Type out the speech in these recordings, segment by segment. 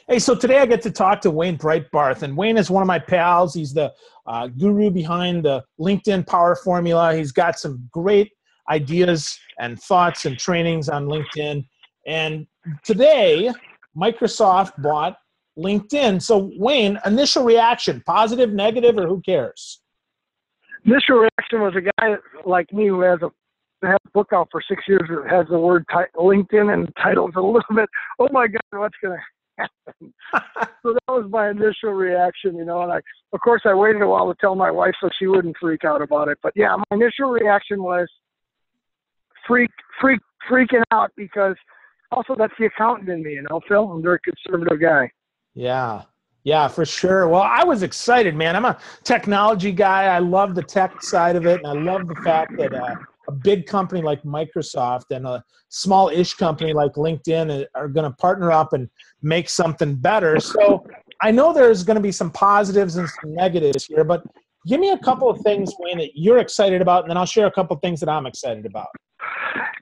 Hey, so today I get to talk to Wayne Breitbarth, and Wayne is one of my pals. He's the guru behind the LinkedIn Power Formula. He's got some great ideas and thoughts and trainings on LinkedIn. And today, Microsoft bought LinkedIn. So, Wayne, initial reaction, positive, negative, or who cares? Initial reaction was a guy like me who has a book out for 6 years that has the word LinkedIn and titles a little bit, oh my God, what's going to happen? So that was my initial reaction, and of course I waited a while to tell my wife so she wouldn't freak out about it. But yeah, my initial reaction was freaking out, because also that's the accountant in me, Phil. I'm a very conservative guy. Yeah, for sure. Well, I was excited, man. I'm a technology guy. I love the tech side of it, and I love the fact that a big company like Microsoft and a small-ish company like LinkedIn are going to partner up and make something better. So I know there's going to be some positives and some negatives here, but give me a couple of things, Wayne, that you're excited about, and then I'll share a couple of things that I'm excited about.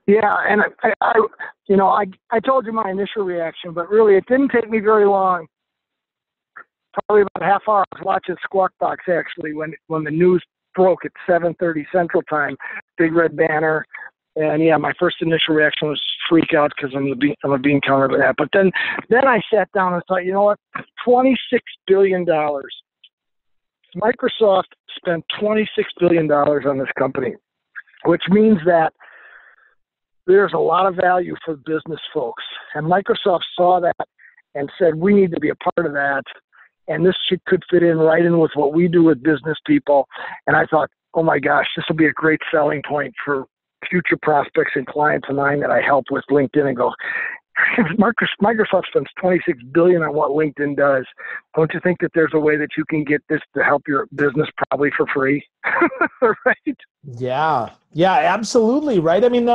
Yeah, and I told you my initial reaction, but really it didn't take me very long. Probably about a half hour. I was watching Squawk Box actually when the news broke at 7:30 Central Time, big red banner, and yeah, my first initial reaction was freak out because I'm a bean counter to that. But then I sat down and thought, you know what, $26 billion. Microsoft spent $26 billion on this company, which means that there's a lot of value for business folks, and Microsoft saw that and said we need to be a part of that. And this could fit right in with what we do with business people. And I thought, oh my gosh, this will be a great selling point for future prospects and clients of mine that I help with LinkedIn, and go, Microsoft spends $26 billion on what LinkedIn does. Don't you think that there's a way that you can get this to help your business probably for free? Right? Yeah, absolutely. Right. I mean,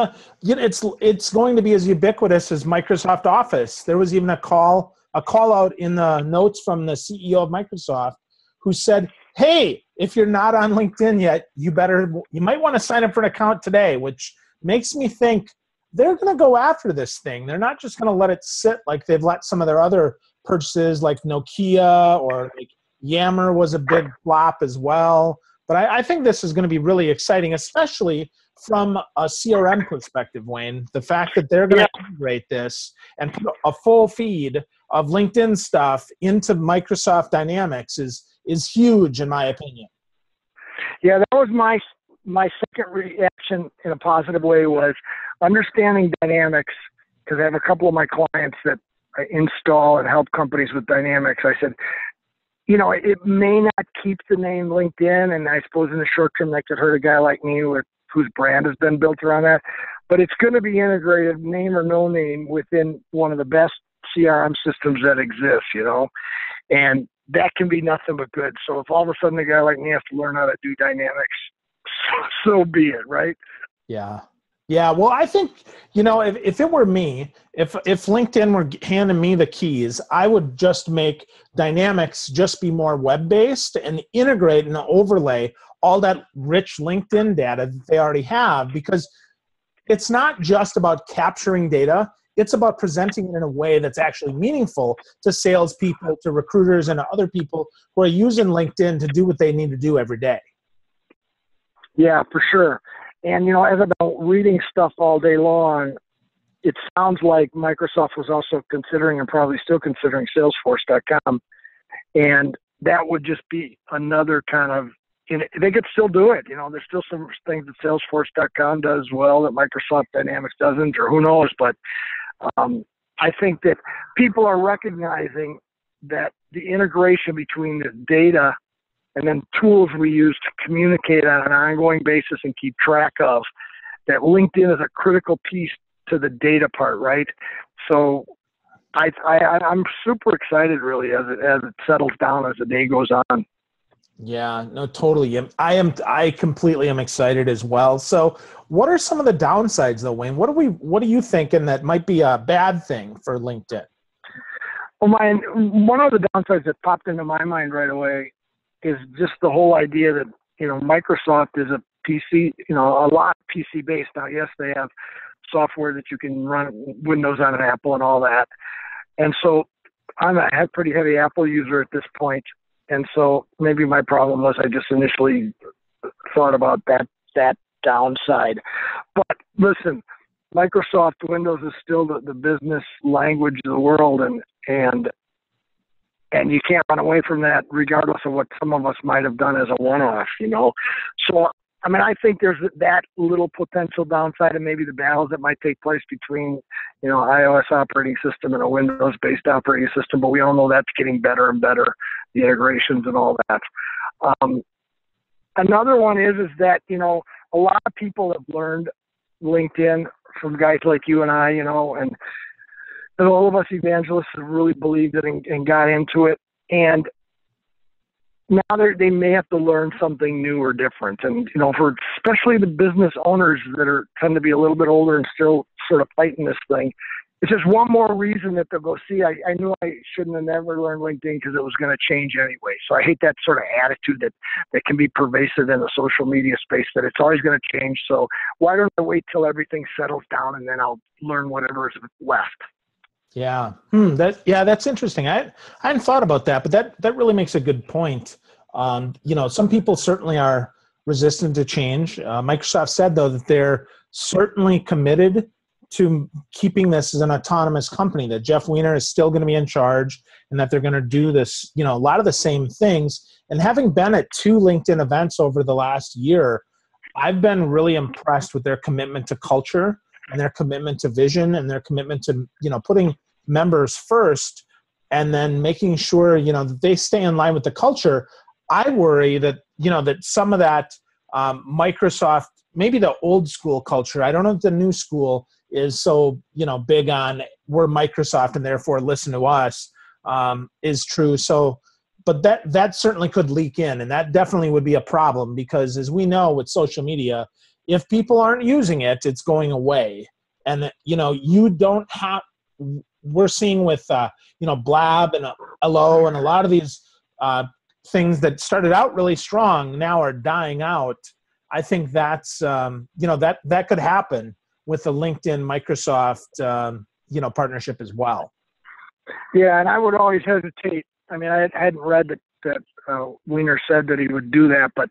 it's going to be as ubiquitous as Microsoft Office. There was even a call out in the notes from the CEO of Microsoft who said, hey, if you're not on LinkedIn yet, you might want to sign up for an account today, which makes me think they're going to go after this thing. They're not just going to let it sit like they've let some of their other purchases like Nokia, or like Yammer was a big flop as well. But I think this is going to be really exciting, especially from a CRM perspective, Wayne. The fact that they're going to integrate this and put a full feed of LinkedIn stuff into Microsoft Dynamics is huge, in my opinion. Yeah, that was my second reaction in a positive way, was understanding Dynamics, because I have a couple of my clients that I install and help companies with Dynamics. I said, it may not keep the name LinkedIn, and I suppose in the short term that could hurt a guy like me whose brand has been built around that, but it's going to be integrated, name or no name, within one of the best CRM systems that exists, and that can be nothing but good. So if all of a sudden a guy like me has to learn how to do Dynamics, so be it, right? Yeah. Well, I think, if it were me, if LinkedIn were handing me the keys, I would just make Dynamics just be more web-based and integrate and overlay all that rich LinkedIn data that they already have, because it's not just about capturing data. It's about presenting it in a way that's actually meaningful to salespeople, to recruiters, and to other people who are using LinkedIn to do what they need to do every day. Yeah, for sure. And, as I've been reading stuff all day long, it sounds like Microsoft was also considering, and probably still considering, Salesforce.com. And that would just be another kind of, they could still do it. There's still some things that Salesforce.com does well that Microsoft Dynamics doesn't, or who knows. But I think that people are recognizing that the integration between the data and then tools we use to communicate on an ongoing basis and keep track of, that LinkedIn is a critical piece to the data part, right? So I'm super excited, really, as it settles down, as the day goes on. Yeah, no, totally. I completely am excited as well. So what are some of the downsides though, Wayne? What are you thinking that might be a bad thing for LinkedIn? Well, one of the downsides that popped into my mind right away is just the whole idea that, Microsoft is a PC, a lot PC based. Now, yes, they have software that you can run Windows on an Apple and all that. And so I'm a pretty heavy Apple user at this point, and so maybe my problem was I just initially thought about that downside. But listen, Microsoft Windows is still the business language of the world, and you can't run away from that, regardless of what some of us might have done as a one-off, you know. So, I mean, I think there's that little potential downside, and maybe the battles that might take place between, you know, iOS operating system and a Windows-based operating system. But we all know that's getting better and better, the integrations and all that. Another one is that, you know, a lot of people have learned LinkedIn from guys like you and I, you know, and all of us evangelists have really believed it and got into it. And now they may have to learn something new or different. And, you know, for especially the business owners that tend to be a little bit older and still sort of fighting this thing, it's just one more reason that they'll go, see, I knew I shouldn't have never learned LinkedIn because it was going to change anyway. So I hate that sort of attitude that can be pervasive in the social media space, that it's always going to change. So why don't I wait till everything settles down and then I'll learn whatever is left? Yeah. That's interesting. I hadn't thought about that, but that really makes a good point. You know, some people certainly are resistant to change. Microsoft said, though, that they're certainly committed to keeping this as an autonomous company, that Jeff Weiner is still going to be in charge and that they're going to do this, you know, a lot of the same things. And having been at 2 LinkedIn events over the last year, I've been really impressed with their commitment to culture and their commitment to vision and their commitment to, you know, putting members first and then making sure, you know, that they stay in line with the culture. I worry that, you know, that some of that Microsoft, maybe the old school culture, I don't know if the new school is so, you know, big on we're Microsoft and therefore listen to us, is true. So, but that certainly could leak in, and that definitely would be a problem because, as we know with social media, if people aren't using it, it's going away. And, you know, you don't have, we're seeing with, you know, Blab and Hello and a lot of these things that started out really strong now are dying out. I think that's, you know, that could happen with the LinkedIn Microsoft, you know, partnership as well. Yeah, and I would always hesitate. I mean, I hadn't read that Weiner said that he would do that, but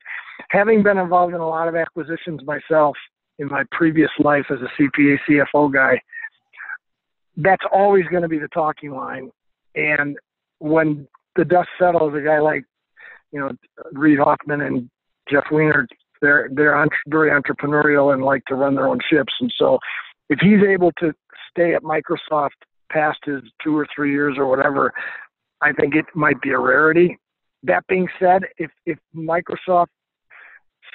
having been involved in a lot of acquisitions myself in my previous life as a CPA, CFO guy, that's always going to be the talking line. And when the dust settles, a guy like, you know, Reid Hoffman and Jeff Weiner, they're very entrepreneurial and like to run their own ships. And so if he's able to stay at Microsoft past his 2 or 3 years or whatever, I think it might be a rarity. That being said, if Microsoft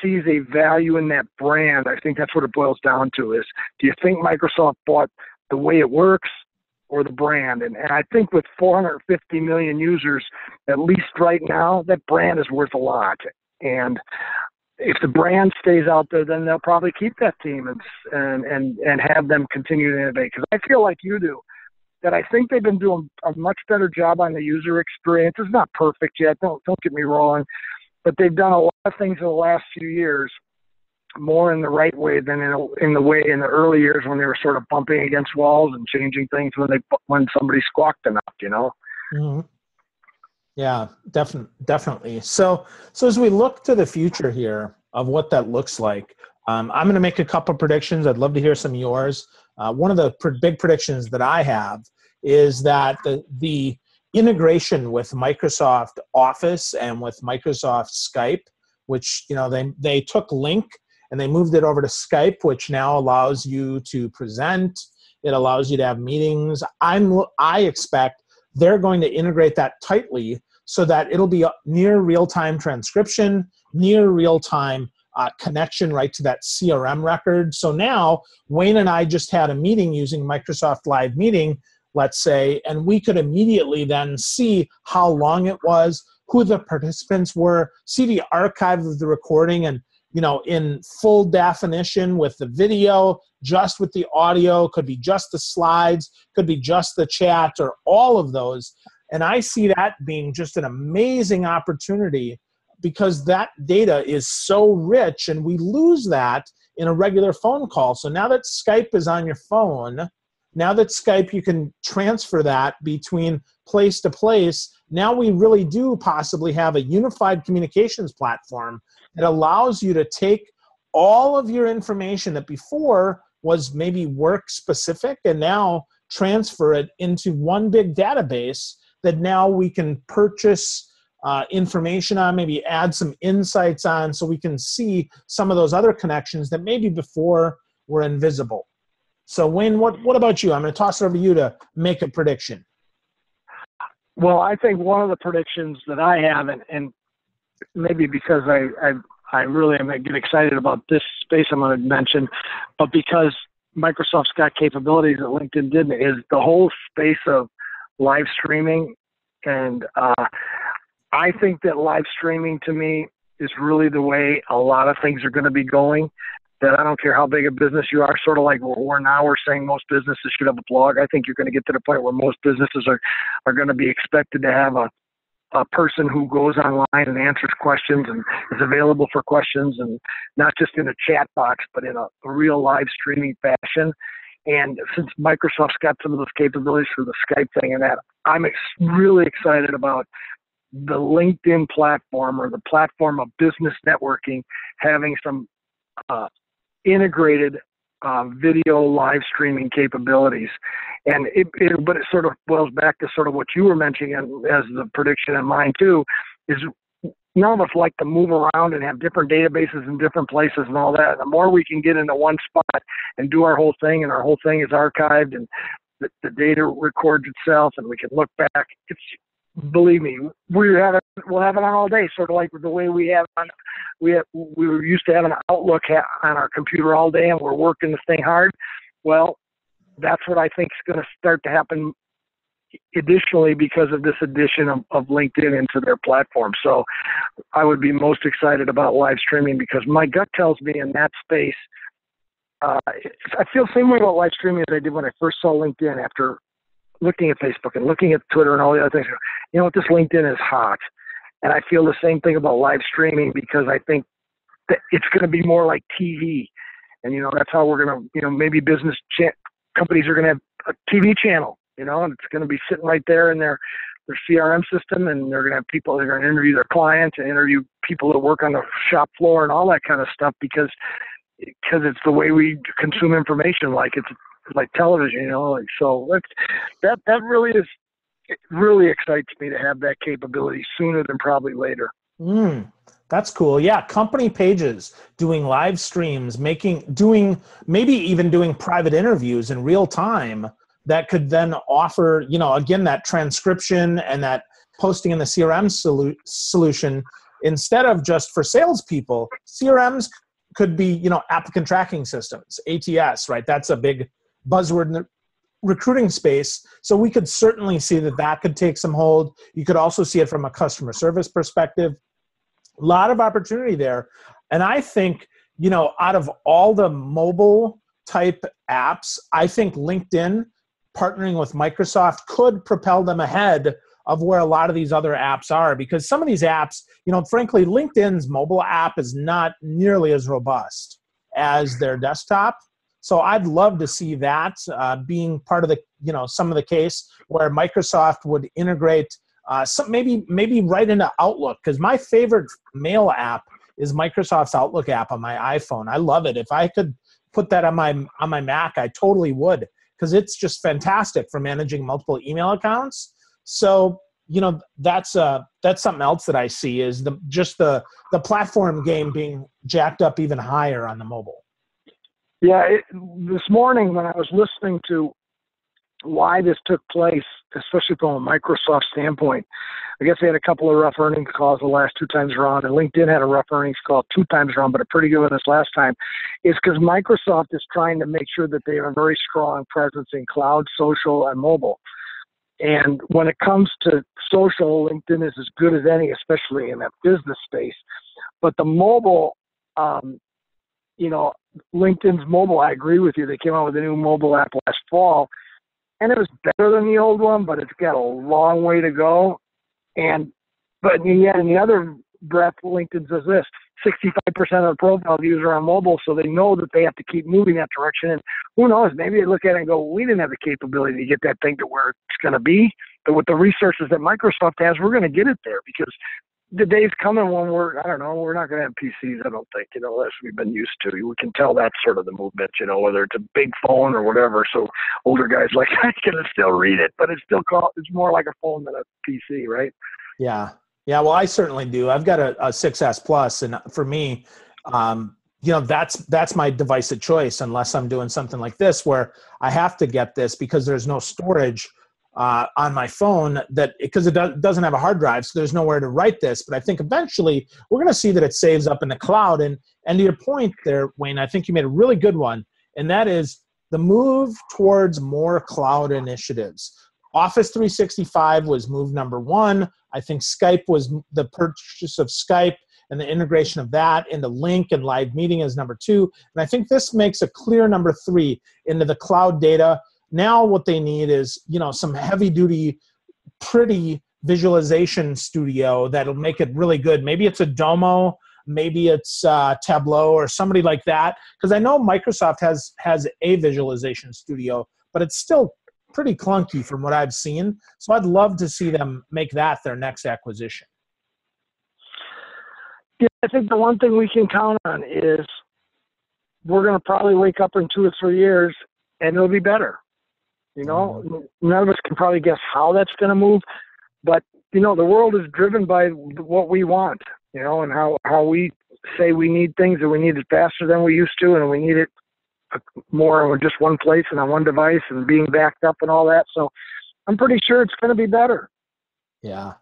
sees a value in that brand, I think that's what it boils down to is, do you think Microsoft bought the way it works or the brand? And I think with 450 million users, at least right now, that brand is worth a lot. And if the brand stays out there, then they'll probably keep that team and have them continue to innovate. Because I feel like you do, that I think they've been doing a much better job on the user experience. It's not perfect yet, don't get me wrong, but they've done a lot of things in the last few years more in the right way than in the early years when they were sort of bumping against walls and changing things when somebody squawked enough, you know. Mm-hmm. Yeah, definitely. So as we look to the future here of what that looks like, I'm going to make a couple predictions. I'd love to hear some of yours. One of the big predictions that I have is that the integration with Microsoft Office and with Microsoft Skype, which, you know, they took Link and they moved it over to Skype, which now allows you to present. It allows you to have meetings. I expect they're going to integrate that tightly so that it'll be near real-time transcription, near real-time connection right to that CRM record. So now Wayne and I just had a meeting using Microsoft Live Meeting, let's say, and we could immediately then see how long it was, who the participants were, see the archive of the recording, and, you know, in full definition with the video, just with the audio, could be just the slides, could be just the chat, or all of those. And I see that being just an amazing opportunity because that data is so rich and we lose that in a regular phone call. So now that Skype is on your phone, Now that Skype, you can transfer that between place to place. Now we really do possibly have a unified communications platform that allows you to take all of your information that before was maybe work specific and now transfer it into one big database that now we can purchase information on, maybe add some insights on, so we can see some of those other connections that maybe before were invisible. So Wayne, what about you? I'm going to toss it over to you to make a prediction. Well, I think one of the predictions that I have, and maybe because I really am getting excited about this space I'm going to mention, but because Microsoft's got capabilities that LinkedIn didn't, is the whole space of live streaming. And I think that live streaming to me is really the way a lot of things are going to be going. That I don't care how big a business you are, sort of like we're saying most businesses should have a blog. I think you're going to get to the point where most businesses are going to be expected to have a person who goes online and answers questions and is available for questions, and not just in a chat box, but in a real live streaming fashion. And since Microsoft's got some of those capabilities for the Skype thing and that, I'm really excited about the LinkedIn platform, or the platform of business networking, having some integrated video live streaming capabilities. And but it sort of boils back to sort of what you were mentioning as the prediction in mine too, is none of us like to move around and have different databases in different places and all that. The more we can get into one spot and do our whole thing, and our whole thing is archived, and the data records itself, and we can look back. Believe me, we'll have it on all day, sort of like the way we were used to having an Outlook on our computer all day, and we're working this thing hard. Well, that's what I think is going to start to happen additionally because of this addition of LinkedIn into their platform. So I would be most excited about live streaming, because my gut tells me in that space, I feel the same way about live streaming as I did when I first saw LinkedIn after looking at Facebook and looking at Twitter and all the other things. You know what, this LinkedIn is hot. And I feel the same thing about live streaming, because I think that it's going to be more like TV. And, that's how we're going to, maybe business companies are going to have a TV channel, and it's going to be sitting right there in their CRM system, and they're going to have people that are going to interview their clients and interview people that work on the shop floor and all that kind of stuff, because it's the way we consume information, like it's like television, so that really is, it really excites me to have that capability sooner than probably later. That's cool. Yeah, company pages doing live streams, maybe even doing private interviews in real time that could then offer, again, that transcription and that posting in the CRM solution instead of just for salespeople. CRMs could be, applicant tracking systems, ATS, right? That's a big buzzword in the recruiting space. So we could certainly see that could take some hold. You could also see it from a customer service perspective. A lot of opportunity there. And I think, out of all the mobile type apps, I think LinkedIn partnering with Microsoft could propel them ahead of where a lot of these other apps are, because some of these apps, frankly, LinkedIn's mobile app is not nearly as robust as their desktop. So I'd love to see that being part of the, some of the case where Microsoft would integrate maybe right into Outlook, because my favorite mail app is Microsoft's Outlook app on my iPhone. I love it. If I could put that on my Mac, I totally would, because it's just fantastic for managing multiple email accounts. So that's something else that I see is the platform game being jacked up even higher on the mobile. Yeah, this morning when I was listening to why this took place, especially from a Microsoft standpoint, I guess they had a couple of rough earnings calls the last 2 times around, and LinkedIn had a rough earnings call 2 times around, but a pretty good one this last time, is because Microsoft is trying to make sure that they have a very strong presence in cloud, social, and mobile. And when it comes to social, LinkedIn is as good as any, especially in that business space. But the mobile, LinkedIn's mobile, I agree with you. They came out with a new mobile app last fall, and it was better than the old one, but it's got a long way to go. But yet in the other breath, LinkedIn says this: 65% of the profile views are on mobile, so they know that they have to keep moving that direction. And who knows, maybe they look at it and go, we didn't have the capability to get that thing to where it's going to be. But with the resources that Microsoft has, we're going to get it there, because the day's coming when we're not going to have PCs, I don't think, as we've been used to. We can tell that's sort of the movement, whether it's a big phone or whatever. So older guys like I can still read it, but it's more like a phone than a PC, right? Yeah. Yeah. Well, I certainly do. I've got a 6S Plus, and for me, that's my device of choice, unless I'm doing something like this where I have to get this because there's no storage on my phone, because it doesn't have a hard drive, so there's nowhere to write this. But I think eventually we're going to see that it saves up in the cloud. And to your point there, Wayne, I think you made a really good one, and that is the move towards more cloud initiatives. Office 365 was move number one. I think Skype was the purchase of Skype and the integration of that into Link and live meeting is number two. And I think this makes a clear number three into the cloud data. Now what they need is, some heavy duty, pretty visualization studio that'll make it really good. Maybe it's a Domo, maybe it's Tableau or somebody like that. Because I know Microsoft has a visualization studio, but it's still pretty clunky from what I've seen. So I'd love to see them make that their next acquisition. Yeah, I think the one thing we can count on is we're going to probably wake up in 2 or 3 years and it'll be better. None of us can probably guess how that's going to move, but the world is driven by what we want, and how we say we need things, and we need it faster than we used to, and we need it more in just one place and on one device and being backed up and all that. So I'm pretty sure it's going to be better. Yeah,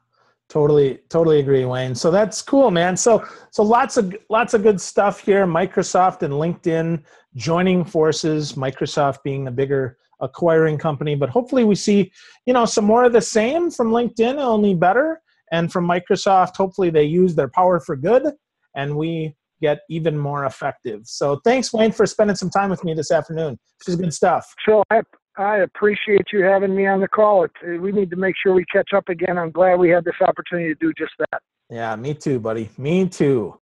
totally agree, Wayne. So that's cool, man. So lots of good stuff here. Microsoft and LinkedIn joining forces, Microsoft being the bigger acquiring company, but hopefully we see, some more of the same from LinkedIn, only better. And from Microsoft, hopefully they use their power for good and we get even more effective. So thanks, Wayne, for spending some time with me this afternoon. This is good stuff. Phil, I appreciate you having me on the call. We need to make sure we catch up again. I'm glad we had this opportunity to do just that. Yeah, me too, buddy. Me too.